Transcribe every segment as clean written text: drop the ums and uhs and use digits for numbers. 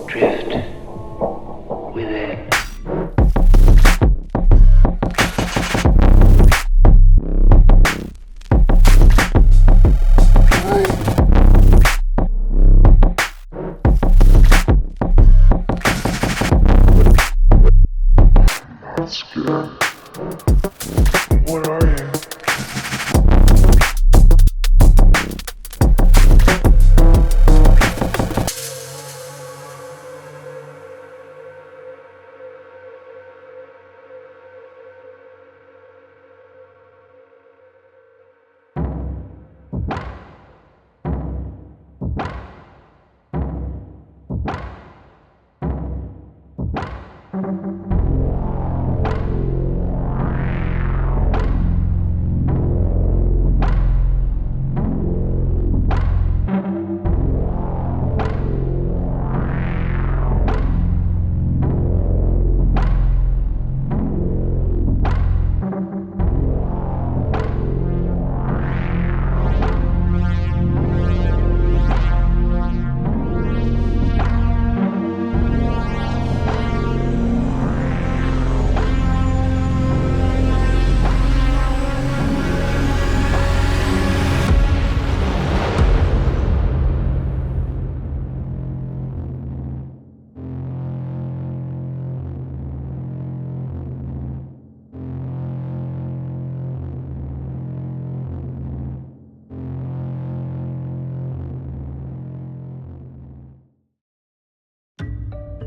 Drift within. What are you?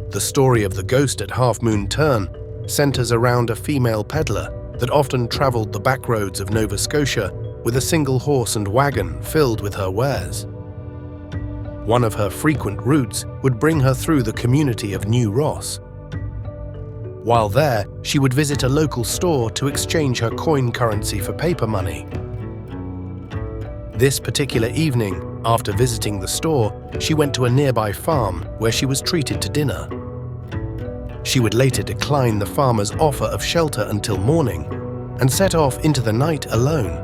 The story of the ghost at Halfmoon Turn centers around a female peddler that often traveled the back roads of Nova Scotia with a single horse and wagon filled with her wares. One of her frequent routes would bring her through the community of New Ross. While there, she would visit a local store to exchange her coin currency for paper money. This particular evening, after visiting the store, she went to a nearby farm where she was treated to dinner. She would later decline the farmer's offer of shelter until morning and set off into the night alone.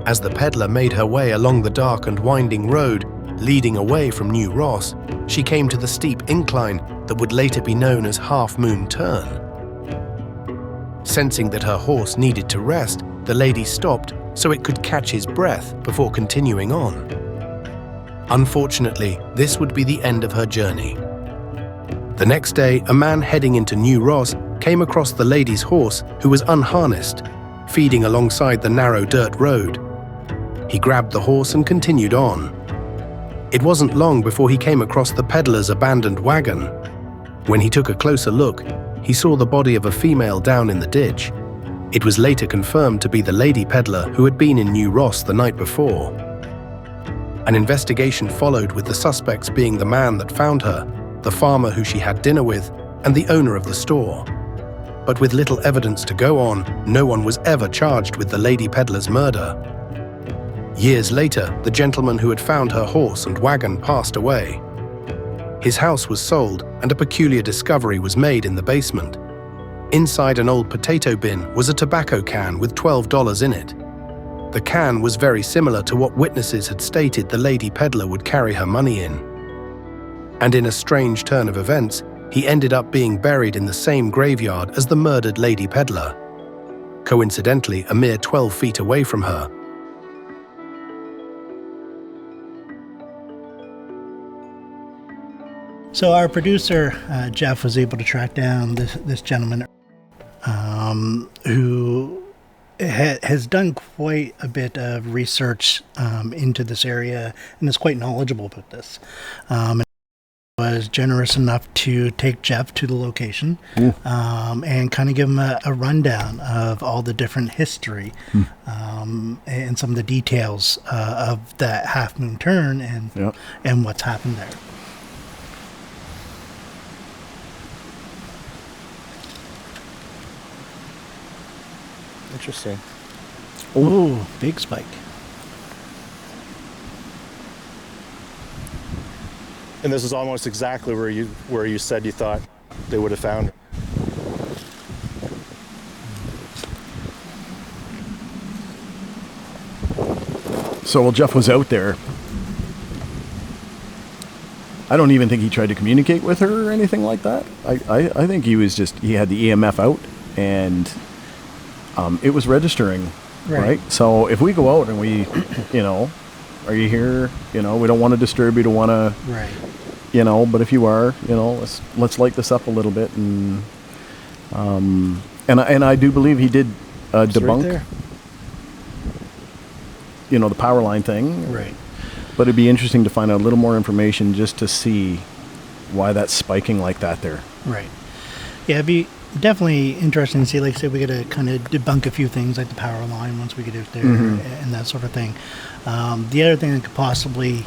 As the peddler made her way along the dark and winding road leading away from New Ross, she came to the steep incline that would later be known as Halfmoon Turn. Sensing that her horse needed to rest, the lady stopped so it could catch his breath before continuing on. Unfortunately, this would be the end of her journey. The next day, a man heading into New Ross came across the lady's horse, who was unharnessed, feeding alongside the narrow dirt road. He grabbed the horse and continued on. It wasn't long before he came across the peddler's abandoned wagon. When he took a closer look, he saw the body of a female down in the ditch. It was later confirmed to be the lady peddler who had been in New Ross the night before. An investigation followed, with the suspects being the man that found her, the farmer who she had dinner with, and the owner of the store. But with little evidence to go on, no one was ever charged with the lady peddler's murder. Years later, the gentleman who had found her horse and wagon passed away. His house was sold, and a peculiar discovery was made in the basement. Inside an old potato bin was a tobacco can with $12 in it. The can was very similar to what witnesses had stated the lady peddler would carry her money in. And in a strange turn of events, he ended up being buried in the same graveyard as the murdered lady peddler. Coincidentally, a mere 12 feet away from her. So our producer, Jeff, was able to track down this gentleman who has done quite a bit of research into this area and is quite knowledgeable about this. And was generous enough to take Jeff to the location and kind of give him a rundown of all the different history and some of the details of that Halfmoon Turn and what's happened there. Interesting. Oh, big spike. And this is almost exactly where you said you thought they would have found her. So while Jeff was out there, I don't even think he tried to communicate with her or anything like that. I think he had the EMF out, and it was registering, right? So if we go out and we, are you here? We don't want to disturb you, don't want to, Right. but if you are, let's light this up a little bit, and I do believe he did debunk, the power line thing, Right. But it'd be interesting to find out a little more information just to see why that's spiking like that there. Right. Yeah, it'd be definitely interesting to see. Like I said, we got to kind of debunk a few things like the power line once we get out there and that sort of thing. The other thing that could possibly,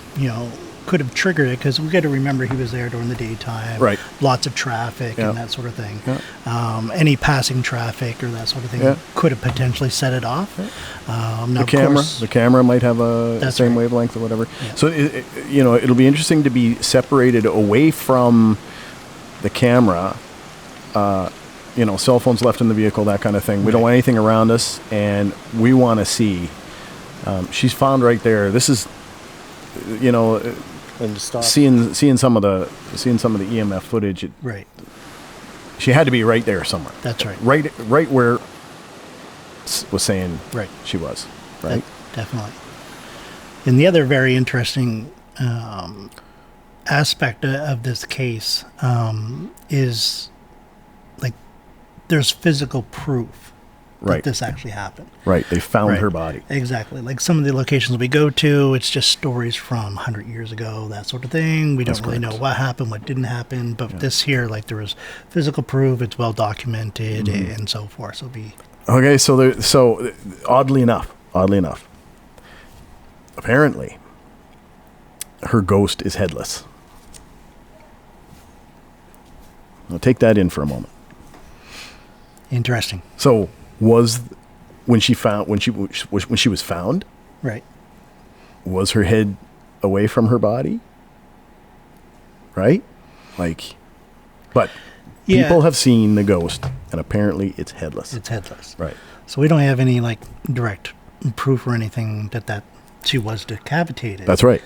could have triggered it, because we got to remember he was there during the daytime. Right. Lots of traffic and that sort of thing. Yeah. Any passing traffic or that sort of thing could have potentially set it off. Now, The camera might have the same wavelength or whatever. Yeah. So it'll be interesting to be separated away from the camera. Cell phones left in the vehicle, that kind of thing. We don't want anything around us, and we want to see. She's found right there. This is, And to stop. seeing some of the EMF footage. Right. She had to be right there somewhere. That's right. Right where was saying Right. she was. Right. Definitely. And the other very interesting aspect of this case is, like, there's physical proof Right. that this actually happened. Right. They found Right. her body. Exactly. Like some of the locations we go to, it's just stories from 100 years ago, that sort of thing. We don't really know what happened, what didn't happen. But this here, like, there was physical proof, it's well documented, and so forth. So be Okay, so oddly enough, apparently, her ghost is headless. Now take that in for a moment. interesting. So when she was found, Right. was her head away from her body? Right? But Yeah. people have seen the ghost, and apparently it's headless. It's headless. Right. So we don't have any, like, direct proof or anything that she was decapitated. That's right.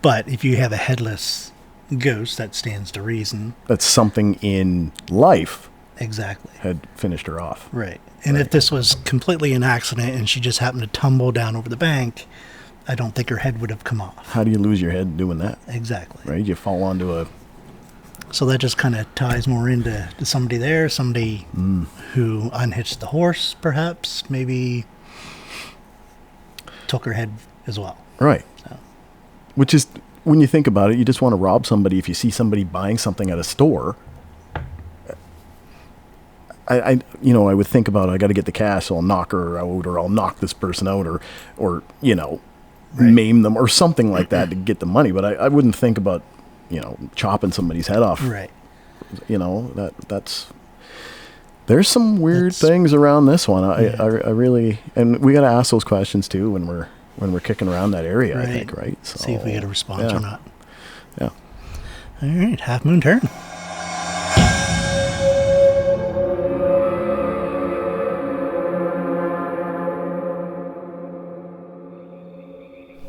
But if you have a headless ghost, that stands to reason. That's something in life Exactly. had finished her off. Right. And if this was completely an accident and she just happened to tumble down over the bank, I don't think her head would have come off. How do you lose your head doing that? Exactly. Right? You fall onto a... So that just kind of ties more into somebody there, somebody who unhitched the horse, perhaps, maybe took her head as well. Right. So. Which is, when you think about it, you just want to rob somebody. If you see somebody buying something at a store, I would think about, I got to get the cash, so I'll knock her out, or I'll knock this person out, or maim them, or something like that to get the money. But I wouldn't think about, chopping somebody's head off. Right. That's... There's some weird things around this one. I really, and we got to ask those questions too when we're kicking around that area. Right. I think, right? So, See if we get a response or not. Yeah. All right, Halfmoon turn.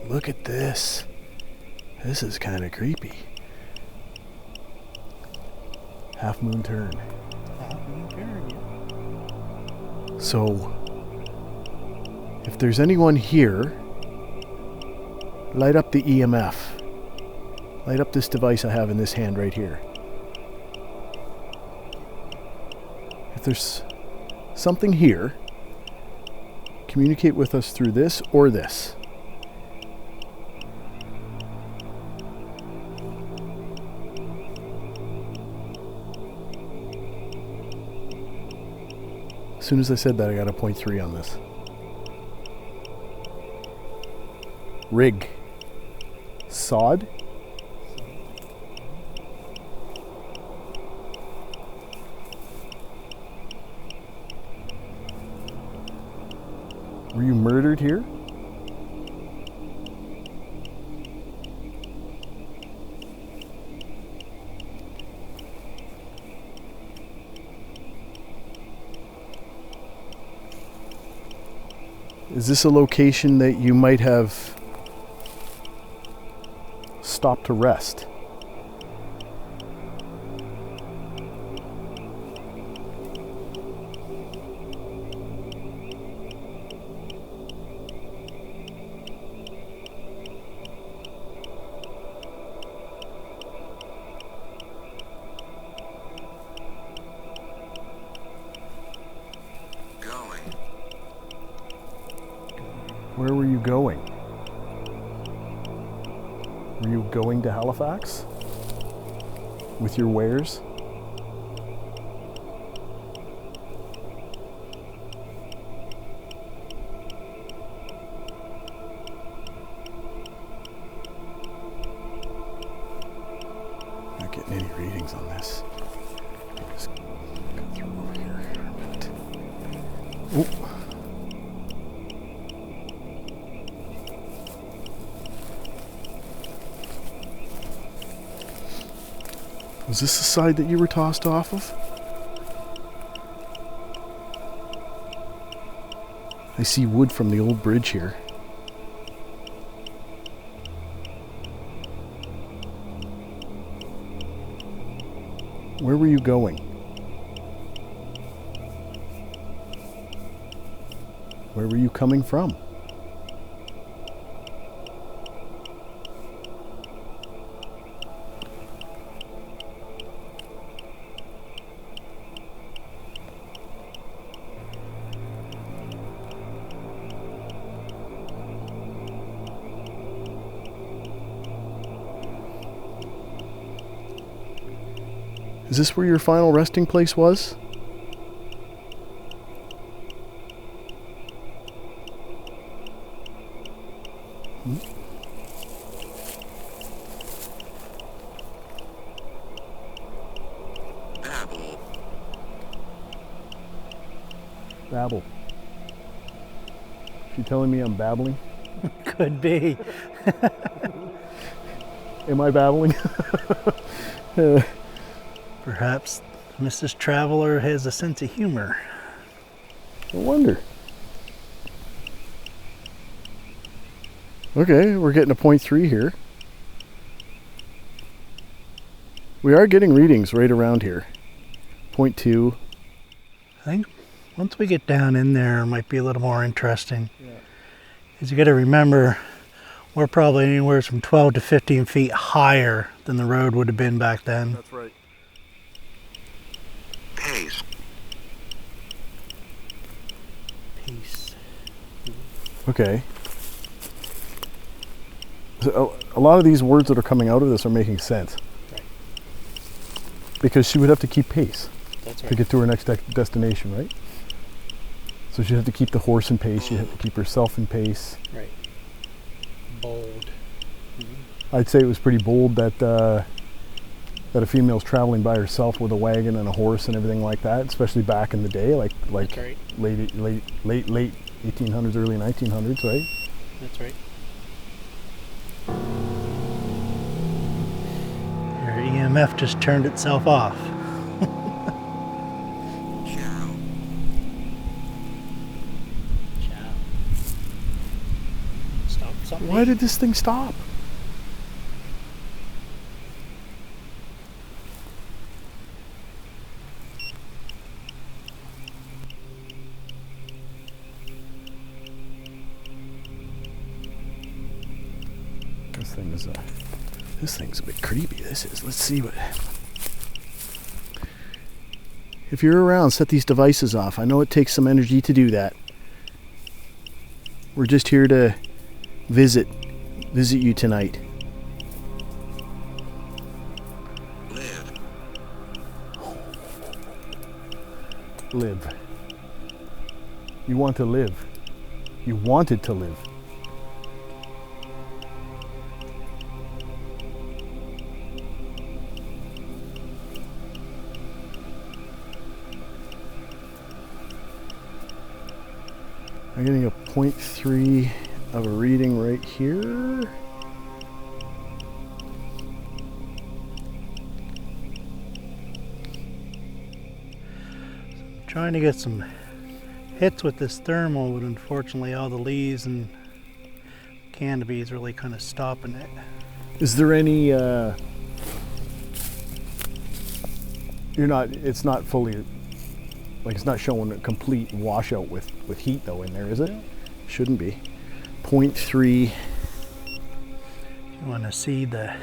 Look at this. This is kind of creepy. Halfmoon turn. So, if there's anyone here, light up the EMF. Light up this device I have in this hand right here. If there's something here, communicate with us through this or this. As soon as I said that, I got a 0.3 on this. Rig. Sod. Were you murdered here? Is this a location that you might have stop to rest. Where were you going? Were you going to Halifax? With your wares? Not getting any readings on this. Just cut through over here for a minute. Oh. Was this the side that you were tossed off of? I see wood from the old bridge here. Where were you going? Where were you coming from? Is this where your final resting place was? Babble. Babble. You telling me I'm babbling? Could be. Am I babbling? Perhaps Mrs. Traveler has a sense of humor. I wonder. Okay, we're getting a 0.3 here. We are getting readings right around here. 0.2. I think once we get down in there, it might be a little more interesting. Yeah. Because you got to remember, we're probably anywhere from 12 to 15 feet higher than the road would have been back then. That's right. Pace. Peace. Okay. So a lot of these words that are coming out of this are making sense. Right. Because she would have to keep pace. That's right. To get to her next destination, right? So she'd have to keep the horse in pace, she'd have to keep herself in pace. Right. Bold. I'd say it was pretty bold that that a female's traveling by herself with a wagon and a horse and everything like that, especially back in the day, like That's right. late 1800s, early 1900s, right? That's right. Your EMF just turned itself off. Chow. Ciao. Stop something. Why did this thing stop? This thing's a bit creepy. This is. Let's see what. If you're around, set these devices off. I know it takes some energy to do that. We're just here to visit you tonight. Live. Live. You want to live. You wanted to live. I'm getting a 0.3 of a reading right here. Trying to get some hits with this thermal, but unfortunately all the leaves and canopy is really kind of stopping it. Is there any, it's not fully, like it's not showing a complete washout with heat though in there, is it? Shouldn't be. 0.3. You want to see the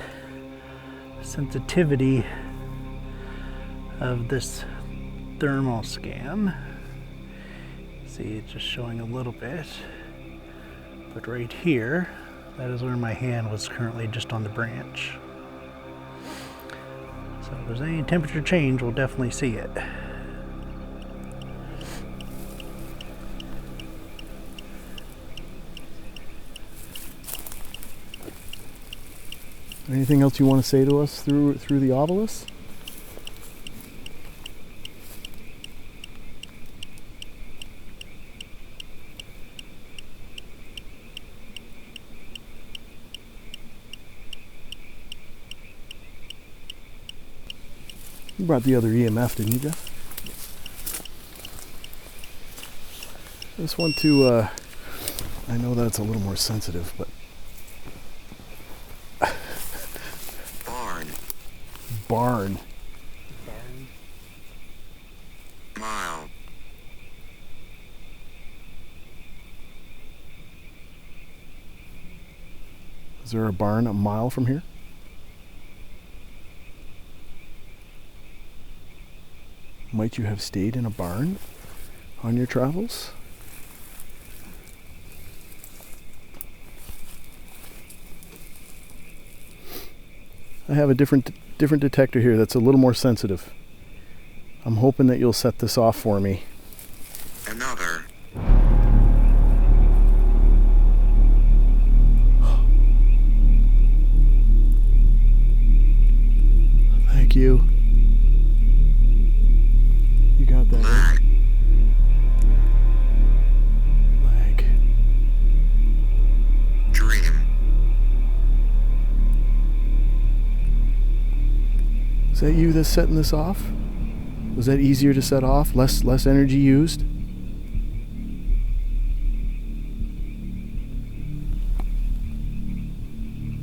sensitivity of this thermal scan. See, it's just showing a little bit. But right here, that is where my hand was currently just on the branch. So if there's any temperature change, we'll definitely see it. Anything else you want to say to us through the obelisk? You brought the other EMF, didn't you, Jeff? I just want to, I know that it's a little more sensitive, but... Barn. Mile. Is there a barn a mile from here? Might you have stayed in a barn on your travels? I have a different detector here that's a little more sensitive. I'm hoping that you'll set this off for me. Another. Thank you. You got that. Lag. Lag. Dream. Is that you that's setting this off? Was that easier to set off? Less energy used?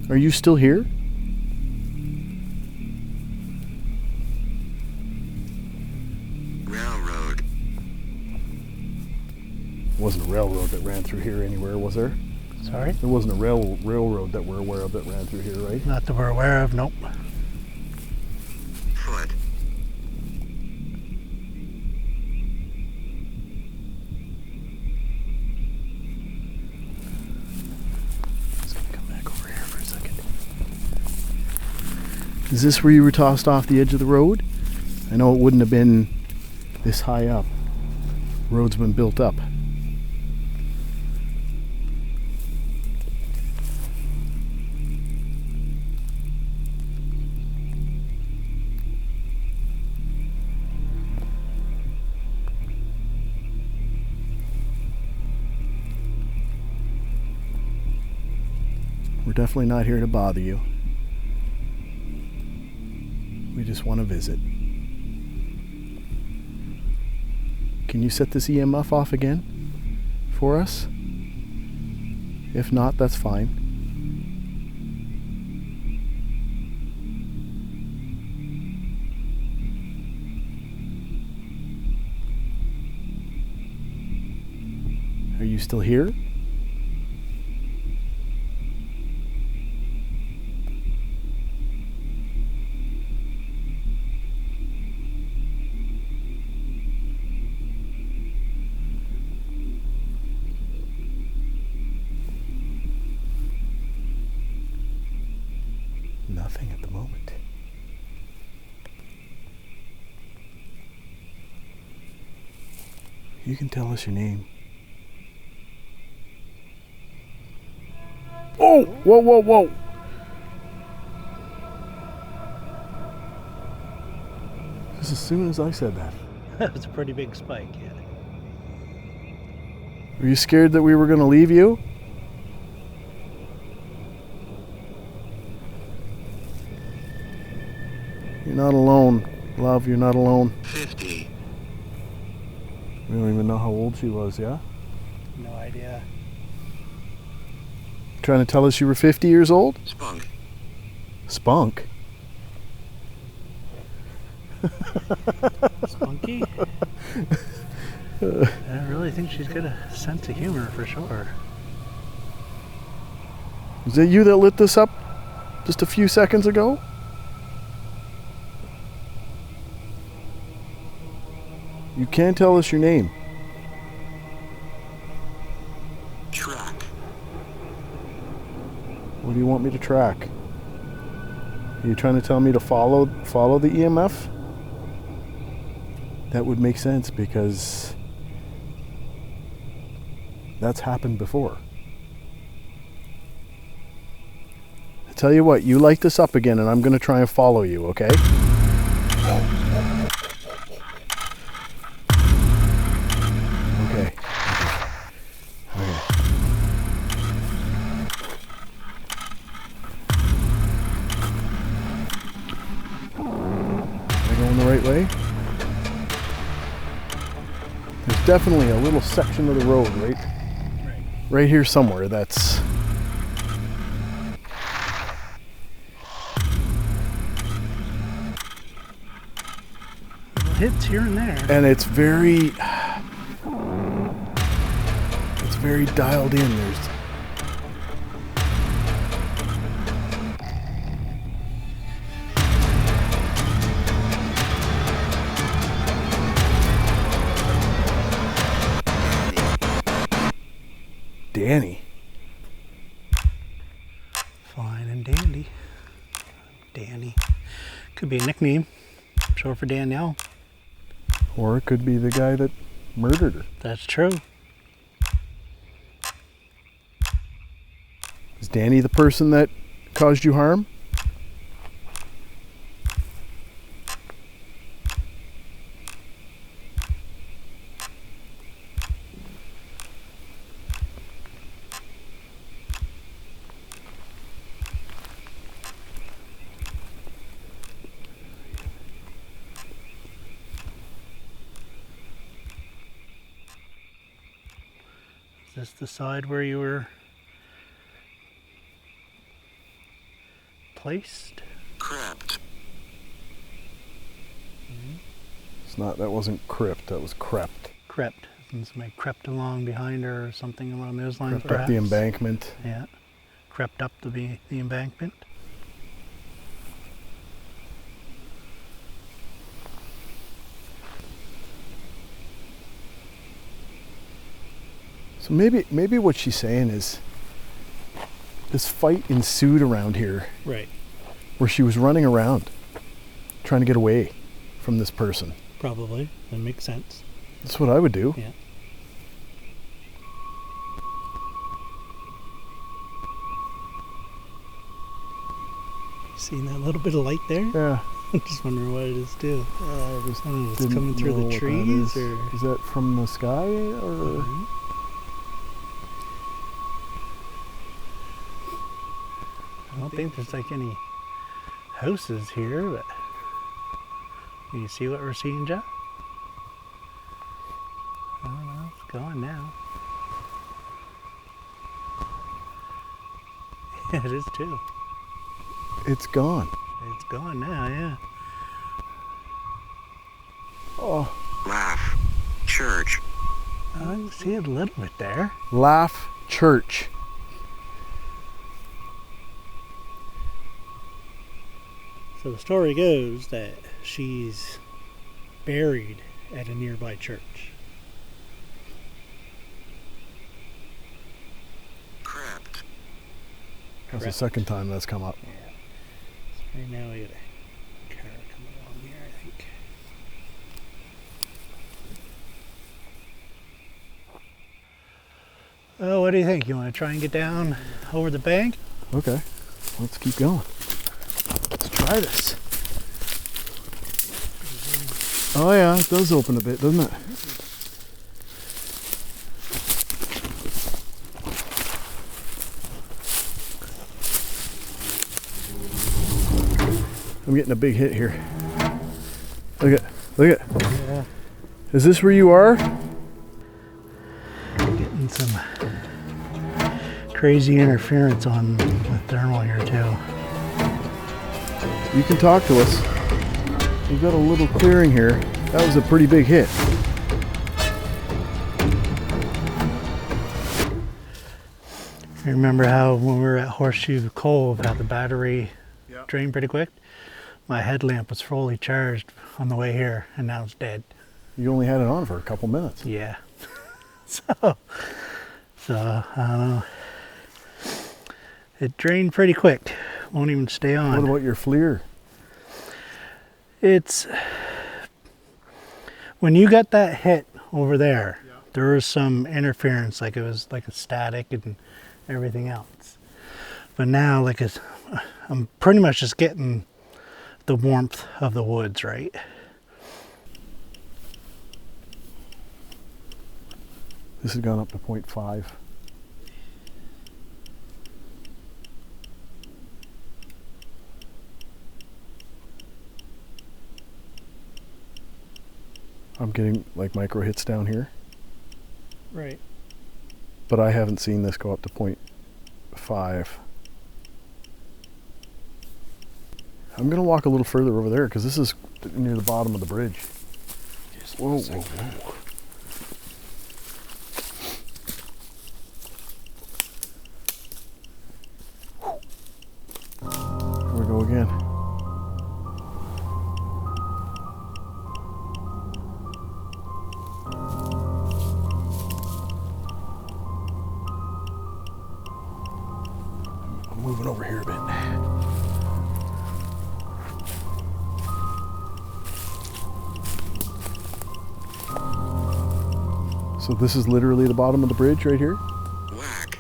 Are you still here? Railroad. Wasn't a railroad that ran through here anywhere, was there? Sorry? There wasn't a railroad that we're aware of that ran through here, right? Not that we're aware of, nope. Foot. Just gonna come back over here for a second. Is this where you were tossed off the edge of the road? I know it wouldn't have been this high up. The road's been built up. We're definitely not here to bother you. We just want to visit. Can you set this EMF off again for us? If not, that's fine. Are you still here? Nothing at the moment. You can tell us your name. Oh! Whoa, whoa, whoa! Just as soon as I said that. That was a pretty big spike, yeah. Were you scared that we were going to leave you? You're not alone. Love, you're not alone. 50. We don't even know how old she was, yeah? No idea. Trying to tell us you were 50 years old? Spunk. Spunk? Spunky? I really think she's got a sense of humor for sure. Is that you that lit this up just a few seconds ago? You can't tell us your name. Track. What do you want me to track? Are you trying to tell me to follow the EMF? That would make sense because that's happened before. I tell you what, you light this up again and I'm going to try and follow you, okay? Okay. Okay. Am I going the right way? There's definitely a little section of the road right here somewhere that's Hits here and there. and it's very dialed in. There's Danny. Fine and dandy. Danny. Could be a nickname. Short for Danielle. Or it could be the guy that murdered her. That's true. Is Danny the person that caused you harm? Is this the side where you were placed? Crypt. It's not. That wasn't crypt. That was crept. Crept. And somebody crept along behind her or something along those lines, Crept perhaps? up the embankment. Yeah. Crept up the embankment. So maybe what she's saying is this fight ensued around here Right. where she was running around trying to get away from this person. Probably. That makes sense. That's what I would do. Yeah. Seen that little bit of light there? Yeah. I'm just wondering what it is too. I just I don't know, it's didn't coming through know the what that trees is. or... Is that from the sky or? I don't think there's like any houses here, but can you see what we're seeing, Jeff? I don't know, it's gone now. Yeah, it is too. It's gone. It's gone now, yeah. Oh, Laugh. Church. I can see it a little bit there. Laugh Church. So the story goes that she's buried at a nearby church. Crypt. That's the Correct. second time that's come up. Yeah. So right now we got a car coming along here, I think. Oh, what do you think? You want to try and get down over the bank? Okay, let's keep going. Let's try this. Oh yeah, it does open a bit, doesn't it? I'm getting a big hit here. Look at. Yeah. Is this where you are? Getting some crazy interference on the thermal here too. You can talk to us. We've got a little clearing here. That was a pretty big hit. You remember how when we were at Horseshoe Cove, how the battery drained pretty quick? My headlamp was fully charged on the way here, and now it's dead. You only had it on for a couple minutes. Yeah. so I don't know. It drained pretty quick. Won't even stay on. What about your FLIR? It's when you got that hit over there, there was some interference, like it was like a static and everything else. But now, like I'm pretty much just getting the warmth of the woods, right? This has gone up to 0.5. I'm getting like micro hits down here. Right. But I haven't seen this go up to 0.5. I'm going to walk a little further over there because this is near the bottom of the bridge. Whoa, whoa, whoa. Here we go again. I'm moving over here a bit. So this is literally the bottom of the bridge right here? Whack.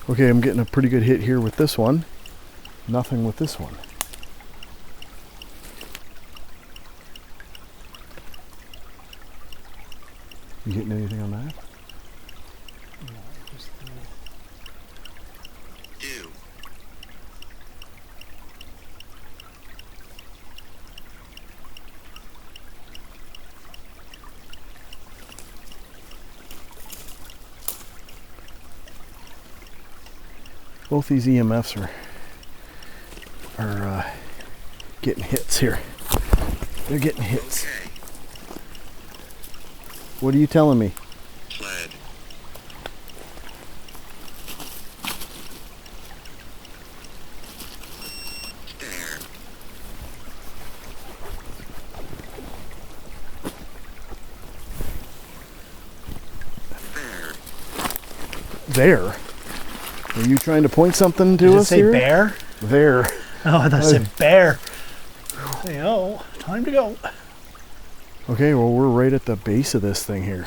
Okay, I'm getting a pretty good hit here with this one. Nothing with this one. You getting anything on that? No, just Do. Both these EMFs are getting hits here. They're getting hits. Okay. What are you telling me? Sled. There. There. There? Are you trying to point something to Did it us say here? bear? There. Oh, I thought it said bear. Say, oh, time to go. Okay, well we're right at the base of this thing here.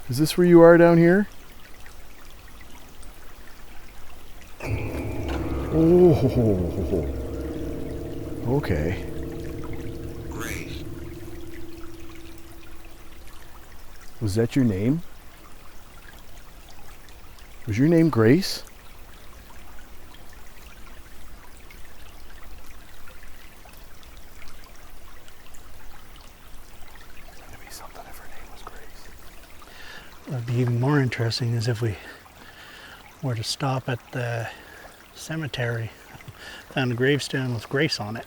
Is this where you are down here? Oh. Okay. Grace. Was that your name? Was your name Grace? That'd be something if her name was Grace. What'd be even more interesting is if we were to stop at the cemetery, found a gravestone with Grace on it.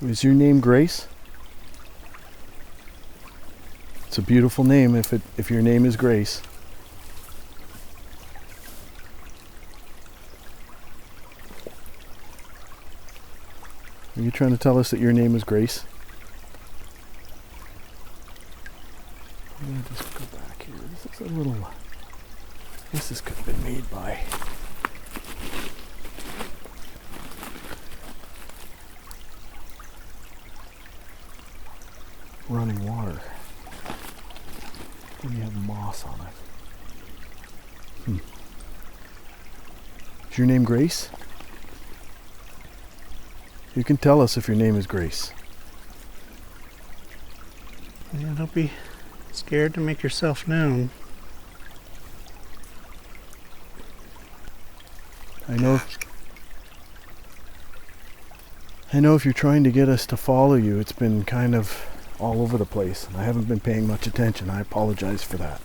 Is your name Grace? It's a beautiful name if your name is Grace. Are you trying to tell us that your name is Grace? I'm gonna just go back here. This is a little. This could have been made by. Running water. Then you have moss on it. Is your name Grace? You can tell us if your name is Grace. Yeah, don't be scared to make yourself known. I know if you're trying to get us to follow you, it's been kind of all over the place. I haven't been paying much attention. I apologize for that.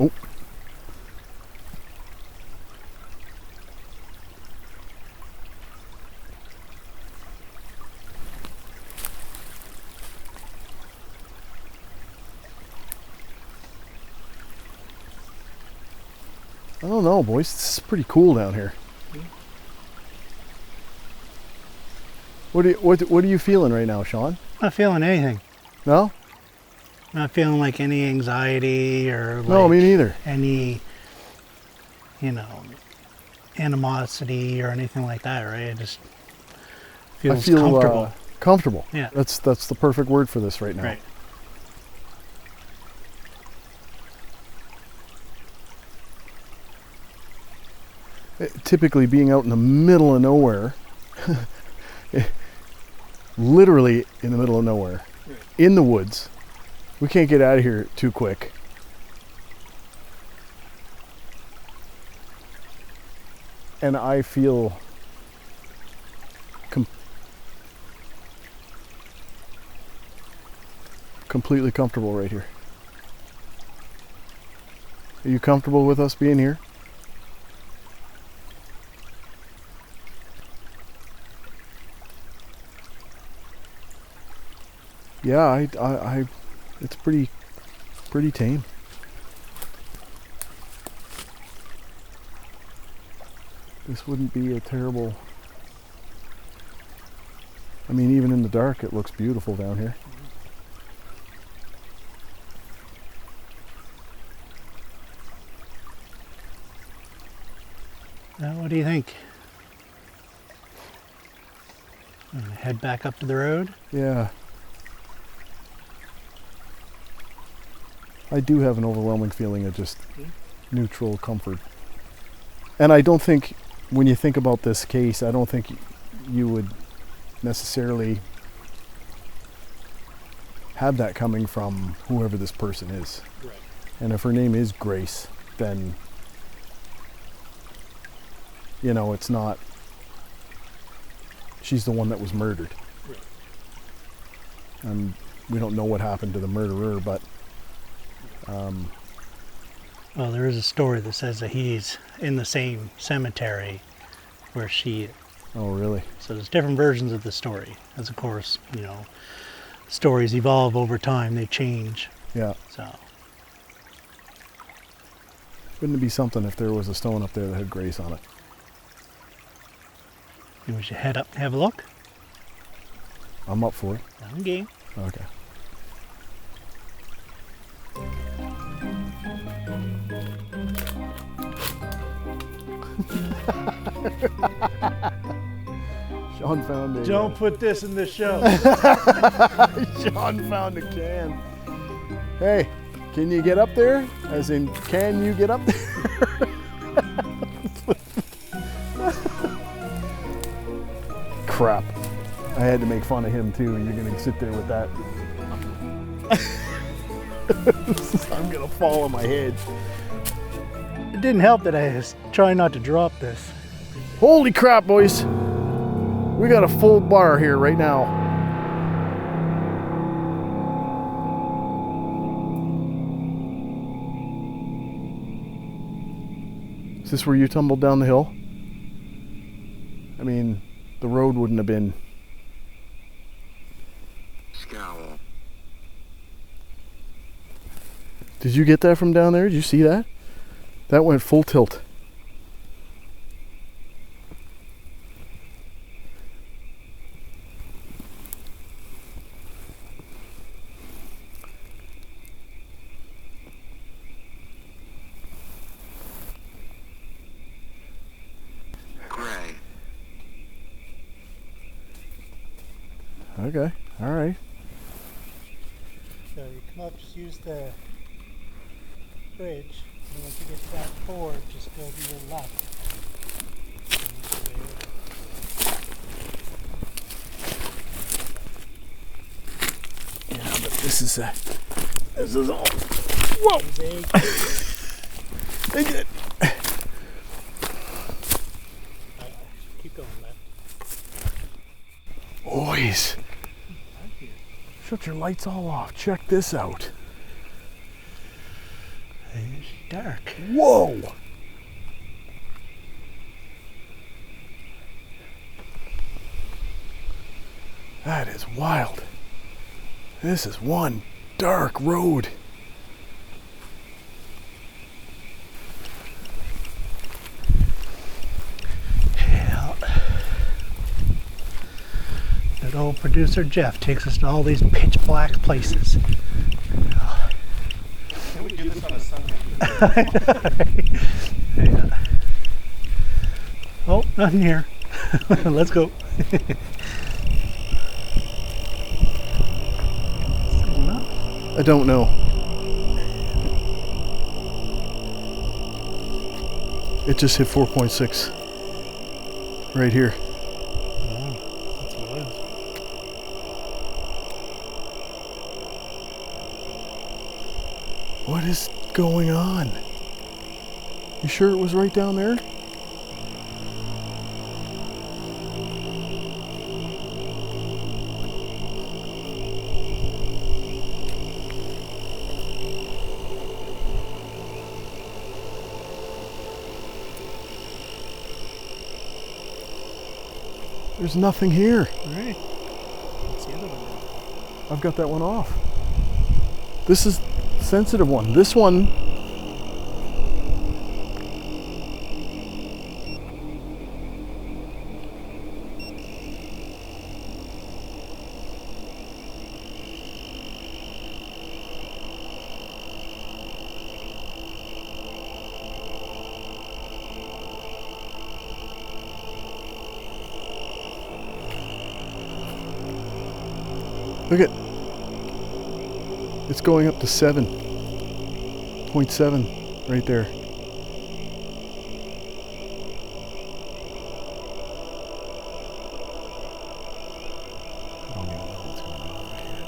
Oh. I don't know, boys. This is pretty cool down here. What are you feeling right now, Shaun? Not feeling anything. No? Not feeling like any anxiety or like No, me neither. any, animosity or anything like that, right? It just feels I feel comfortable. Comfortable. Yeah. That's the perfect word for this right now. Right. Typically being out in the middle of nowhere, literally in the middle of nowhere, in the woods, we can't get out of here too quick. And I feel completely comfortable right here. Are you comfortable with us being here? Yeah, I it's pretty tame. This wouldn't be a terrible. I mean, even in the dark, it looks beautiful down here. What do you think? Head back up to the road? Yeah. I do have an overwhelming feeling of just neutral comfort. And I don't think, when you think about this case, I don't think you would necessarily have that coming from whoever this person is. Right. And if her name is Grace, then, it's not, she's the one that was murdered. Right. And we don't know what happened to the murderer, but Well, there is a story that says that he's in the same cemetery where she is. oh really? So there's different versions of the story. As of course, stories evolve over time, they change. Yeah. So Wouldn't it be something if there was a stone up there that had Grace on it? we should head up and have a look. I'm up for it. I'm game. Okay. Shaun found a. Don't put this in the show. Shaun found a can. Hey, can you get up there? As in, can you get up there? Crap. I had to make fun of him too, and you're gonna sit there with that. I'm gonna fall on my head. It didn't help that I was trying not to drop this. Holy crap, boys. We got a full bar here right now. Is this where you tumbled down the hill? I mean, the road wouldn't have been. Scowl. Did you get that from down there? Did you see that? That went full tilt. Gray. Okay, all right. So you come up, just use the bridge, and once you get to that ford, just go to your left. Yeah, but this is all. Whoa! They did. Keep going left. Boys, shut your lights all off. Check this out. It's dark. Whoa! That is wild. This is one dark road. Yeah. Good old producer Jeff takes us to all these pitch black places. Can we do this on a Sunday? Yeah. Oh, nothing here. Let's go. I don't know. It just hit 4.6 right here. Oh, that's what it is. What is going on? You sure it was right down there? There's nothing here. Alright. What's the other one now? I've got that one off. This is the sensitive one. This one. Look at, it's going up to 7.7 right there. I don't even know what's going on right here.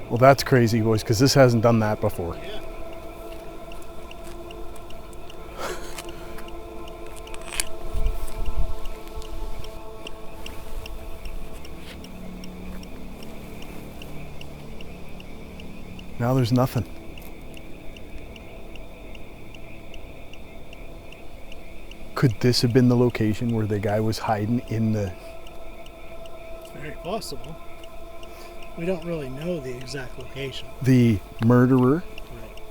Well, that's crazy, boys, because this hasn't done that before. Yeah. Now there's nothing. Could this have been the location where the guy was hiding in the... It's very possible. We don't really know the exact location. The murderer? Right.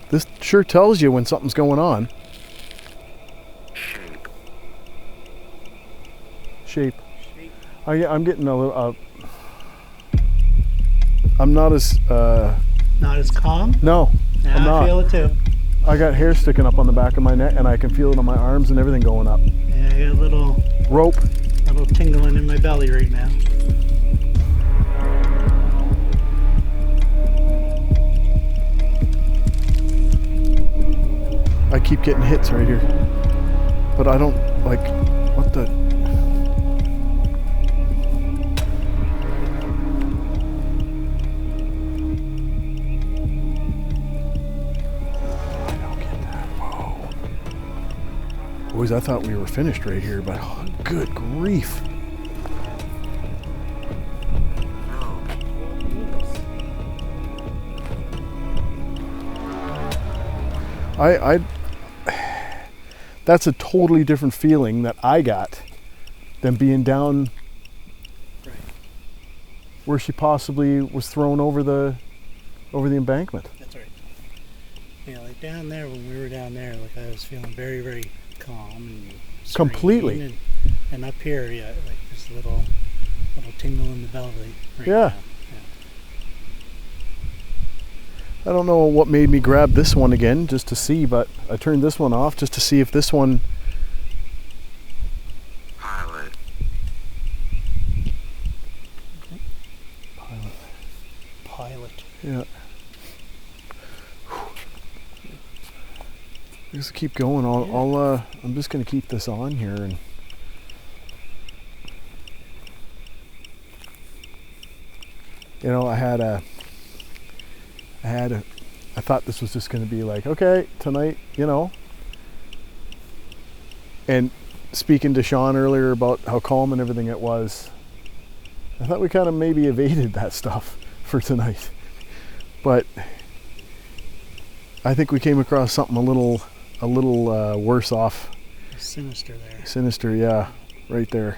This sure tells you when something's going on. Shape. Shape. I'm getting a little... I'm not as... Not as calm? No, Yeah, I'm not. I feel it too. I got hair sticking up on the back of my neck, and I can feel it on my arms and everything going up. Yeah, I got a little Rope. tingling in my belly right now. I keep getting hits right here. But I don't, like, what the... Boys, I thought we were finished right here, but oh, good grief. That's a totally different feeling that I got than being down where she possibly was thrown over the embankment. That's right. Yeah, like down there, when we were down there, like I was feeling very, very calm and serene. Completely. And up here, yeah, like this little tingle in the belly. Right Yeah. now. I don't know what made me grab this one again just to see, but I turned this one off just to see if this one... Pilot. Pilot. Yeah. Just keep going. I'm just gonna keep this on here and... You know, I thought this was just going to be like, okay, tonight, you know. And speaking to Shaun earlier about how calm and everything it was, I thought we kind of maybe evaded that stuff for tonight. But I think we came across something a little worse off. Sinister there. Sinister, yeah, right there.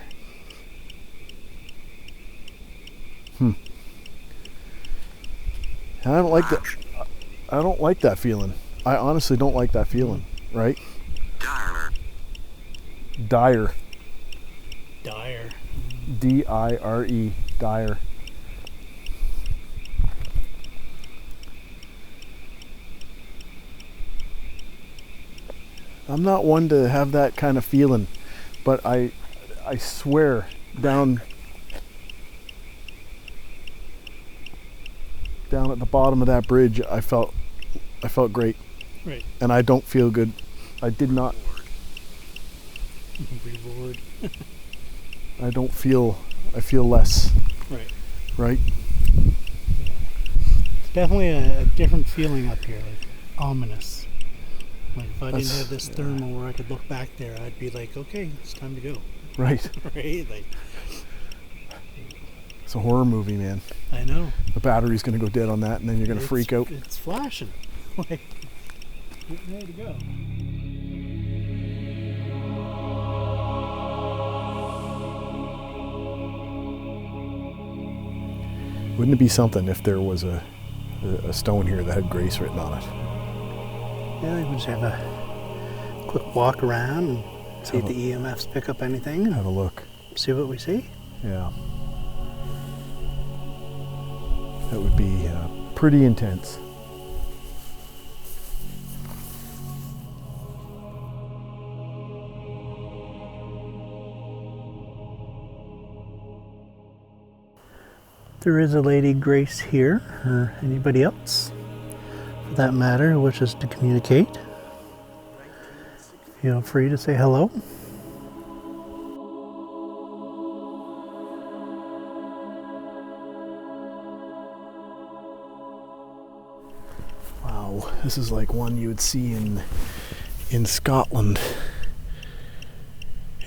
I don't like that. I don't like that feeling. I honestly don't like that feeling, right? Dire. Dire. Dire. D-I-R-E. Dire. I'm not one to have that kind of feeling, but I swear down at the bottom of that bridge, I felt great. Right. And I don't feel good. I did not. Reward. I don't feel. I feel less. Right. Right. It's definitely a different feeling up here, like ominous. Like if I didn't have this thermal where I could look back there, I'd be like, okay, it's time to go. Right. Right. Like. It's a horror movie, man. I know. The battery's going to go dead on that, and then you're going to freak out. It's flashing. Like, getting ready to go. Wouldn't it be something if there was a stone here that had Grace written on it? Yeah, we just have a quick walk around and see if the EMFs pick up anything. Have a look. See what we see. Yeah. That would be pretty intense. There is a Lady Grace here, or anybody else, for that matter, who wishes to communicate. Feel free to say hello. Wow, this is like one you would see in Scotland.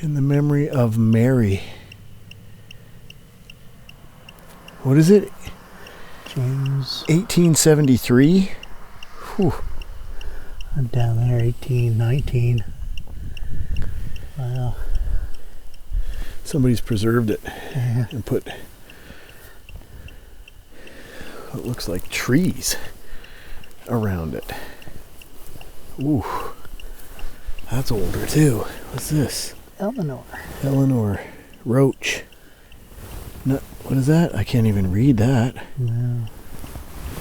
In the memory of Mary. What is it? James. 1873? Whew. I'm down there, 1819. Wow. Somebody's preserved it Yeah. and put what looks like trees around it. Ooh. That's older too. What's this? Eleanor Roach. No, what is that? I can't even read that. No.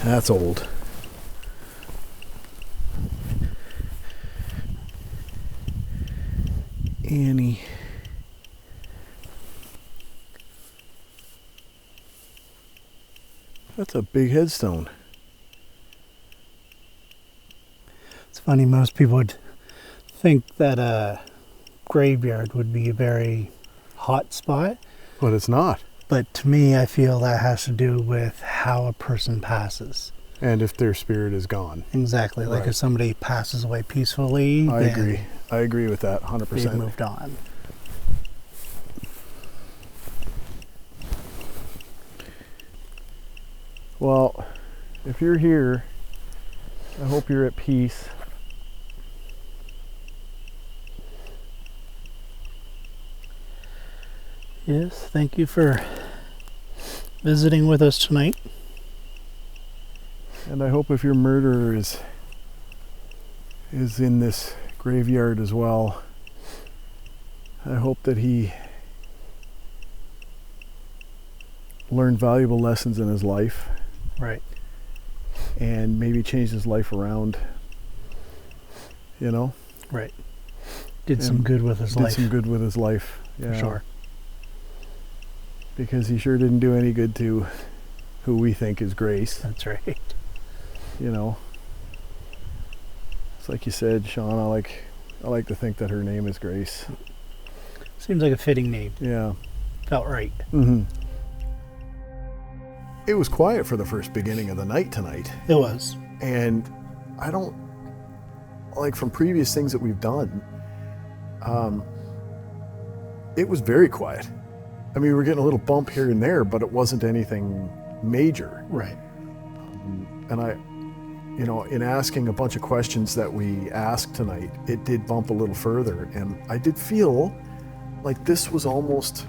That's old. Annie. That's a big headstone. It's funny, most people would think that a graveyard would be a very hot spot. But it's not. But to me, I feel that has to do with how a person passes. And if their spirit is gone. Exactly. Like Right. if somebody passes away peacefully, I then agree. I agree with that 100%. they've moved on. Well, if you're here, I hope you're at peace. Yes, thank you for visiting with us tonight. And I hope if your murderer is is in this graveyard as well. I hope that he learned valuable lessons in his life Right. and maybe changed his life around, you know? Right. Did some And good with his did life. some good with his life. For Yeah. sure. Because he sure didn't do any good to who we think is Grace, That's right. you know? It's like you said, Shaun, I like to think that her name is Grace. Seems like a fitting name. Yeah. Felt right. Mm-hmm. It was quiet for the first beginning of the night tonight. It was. And I don't, like from previous things that we've done, it was very quiet. I mean, we were getting a little bump here and there, but it wasn't anything major. Right. And I, you know, in asking a bunch of questions that we asked tonight, it did bump a little further. And I did feel like this was almost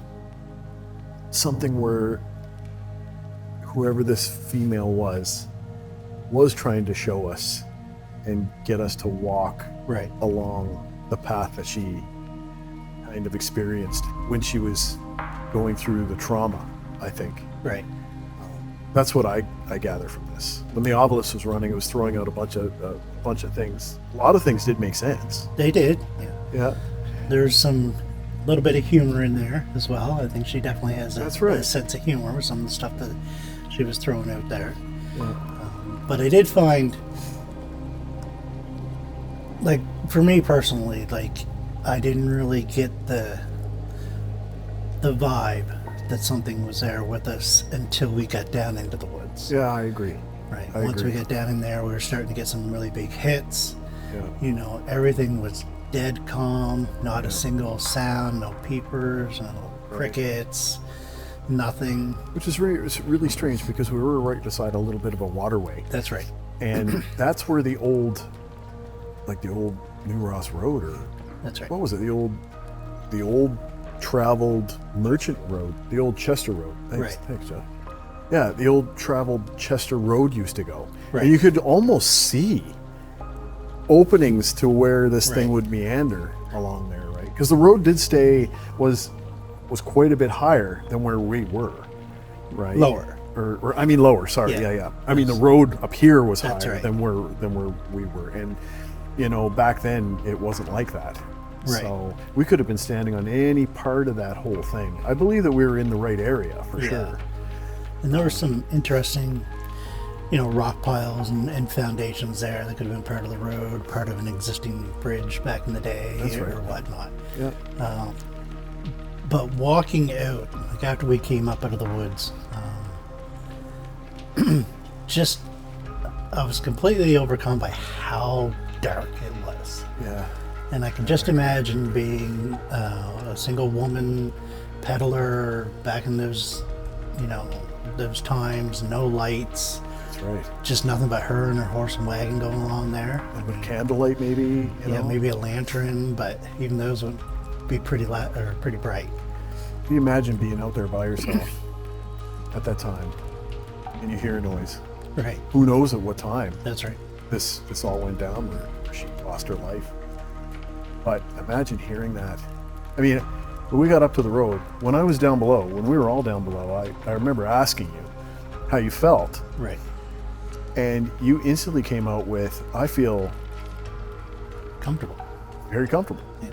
something where whoever this female was trying to show us and get us to walk Right. along the path that she kind of experienced when she was going through the trauma, I think. Right. That's what I gather from this. When the obelisk was running, it was throwing out a bunch of things. A lot of things did make sense. They did. Yeah. Yeah. There's some little bit of humor in there as well. I think she definitely has That's right. a sense of humor with some of the stuff that she was throwing out there. Yeah. But I did find, like, for me personally, like, I didn't really get the vibe that something was there with us until we got down into the woods. Yeah, I agree. Right. I Once agree. we got down in there, we were starting to get some really big hits. Yeah. You know, everything was dead calm, not a single sound, no peepers, no crickets, nothing. Which is really, it's really strange because we were right beside a little bit of a waterway. That's right. And that's where the old New Ross Road, or That's right. what was it? The old traveled merchant road, the old Chester Road. Thanks, Right. Thanks, Jeff. Yeah, the old traveled Chester Road used to go. Right. And you could almost see openings to where this thing Right. would meander along there, right? Because the road did was quite a bit higher than where we were, right? Lower. Or I mean lower, sorry. Yeah. Yeah. I mean the road up here was That's higher right. than where we were. And you know, back then it wasn't like that. Right. So we could have been standing on any part of that whole thing. I believe that we were in the right area for Yeah. sure. And there were some interesting, you know, rock piles and foundations there that could have been part of the road, part of an existing bridge back in the day, That's or right. whatnot. Yeah. But walking out, like after we came up out of the woods, just I was completely overcome by how dark it was. Yeah. And I can just imagine being a single woman peddler back in those, you know, those times, no lights, That's right. just nothing but her and her horse and wagon going along there. A little bit of candlelight maybe, you Yeah, know? maybe a lantern, but even those would be pretty pretty bright. Can you imagine being out there by yourself at that time and you hear a noise? Right. Who knows at what time That's right. this all went down where she lost her life. But imagine hearing that. I mean, when we got up to the road, when I was down below, when we were all down below, I remember asking you how you felt, Right. and you instantly came out with, I feel Comfortable. very comfortable. Yeah.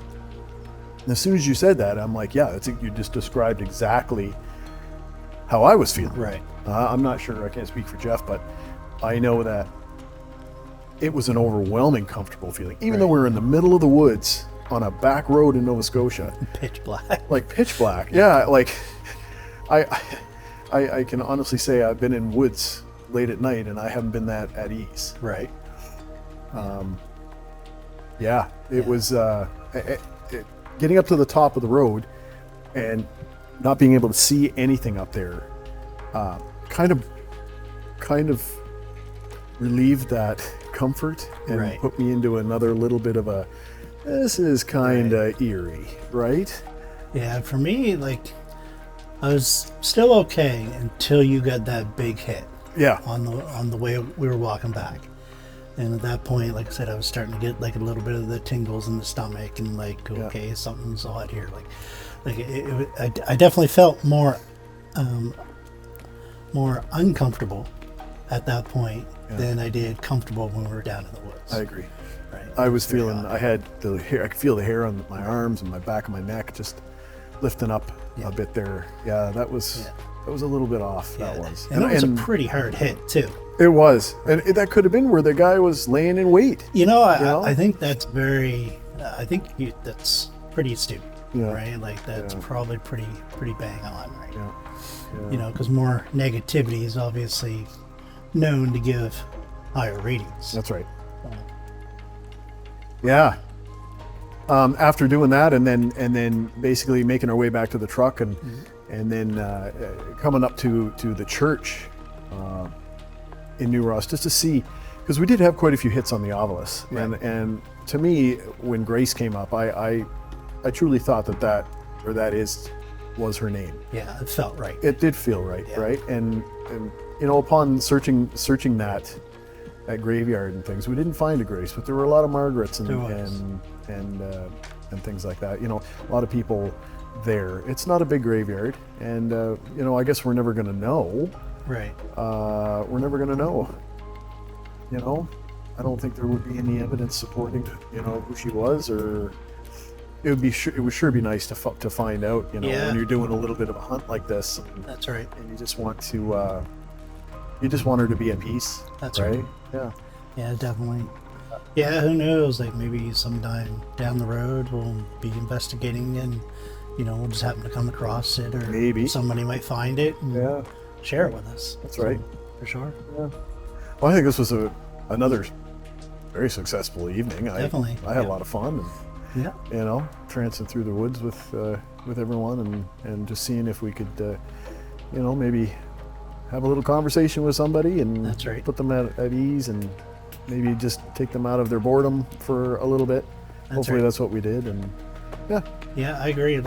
And as soon as you said that, I'm like, yeah, you just described exactly how I was feeling. Right. I'm not sure, I can't speak for Jeff, but I know that it was an overwhelming comfortable feeling. Even though Right. we're in the middle of the woods on a back road in Nova Scotia, Pitch black. like pitch black. Yeah, like I can honestly say I've been in woods late at night and I haven't been that at ease. Right. Yeah, it was getting up to the top of the road and not being able to see anything up there. Kind of relieved that comfort and Right. put me into another little bit of a, this is kind of eerie, right? Yeah, for me, like, I was still okay until you got that big hit Yeah. on the way we were walking back. And at that point, like I said, I was starting to get like a little bit of the tingles in the stomach, and like, okay, something's odd here. I definitely felt more uncomfortable at that point than I did comfortable when we were down in the woods. I agree. Right. I was feeling, I had the hair, I could feel the hair on my arms and my back of my neck just lifting up a bit there. Yeah, that was a little bit off. Yeah. That was. And it was a pretty hard hit too. It was. And that could have been where the guy was laying in wait. I think that's that's pretty astute, Yeah. right? Like that's probably pretty bang on, right? Yeah. Because more negativity is obviously known to give higher ratings. That's right. Yeah. After doing that, and then basically making our way back to the truck, and then coming up to the church in New Ross, just to see, because we did have quite a few hits on the Ovilus, and to me, when Grace came up, I truly thought that was her name. Yeah, it felt right. It did feel right, right? And upon searching that graveyard and things, we didn't find a Grace, but there were a lot of Margarets and things like that. A lot of people there. It's not a big graveyard, and I guess we're never going to know. Right. We're never going to know. I don't think there would be any evidence supporting, who she was, or it would sure be nice to find out, when you're doing a little bit of a hunt like this. That's right. And you just want her to be at peace. That's right. Yeah. Yeah, definitely. Yeah, who knows? Like maybe sometime down the road we'll be investigating, and we'll just happen to come across it, or maybe somebody might find it and share it with us. That's right. For sure. Yeah. Well, I think this was another very successful evening. Definitely. I had a lot of fun. And, yeah. Trancing through the woods with everyone, and just seeing if we could, maybe have a little conversation with somebody, and that's right. Put them at ease, and maybe just take them out of their boredom for a little bit. Hopefully that's what we did, and Yeah, I agree.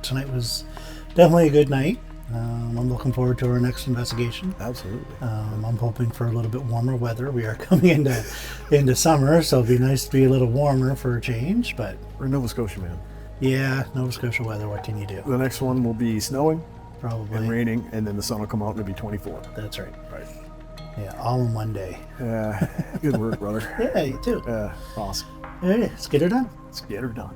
Tonight was definitely a good night. I'm looking forward to our next investigation. Absolutely. I'm hoping for a little bit warmer weather. We are coming into summer, so it'd be nice to be a little warmer for a change. But we're in Nova Scotia, man. Yeah, Nova Scotia weather. What can you do? The next one will be snowing, probably, and raining, and then the sun will come out and it'll be 24. That's right. Right. Yeah, all in one day. Yeah. Good work, brother. Yeah, you too. Yeah. Awesome. All right, let's get her done. Let's get her done.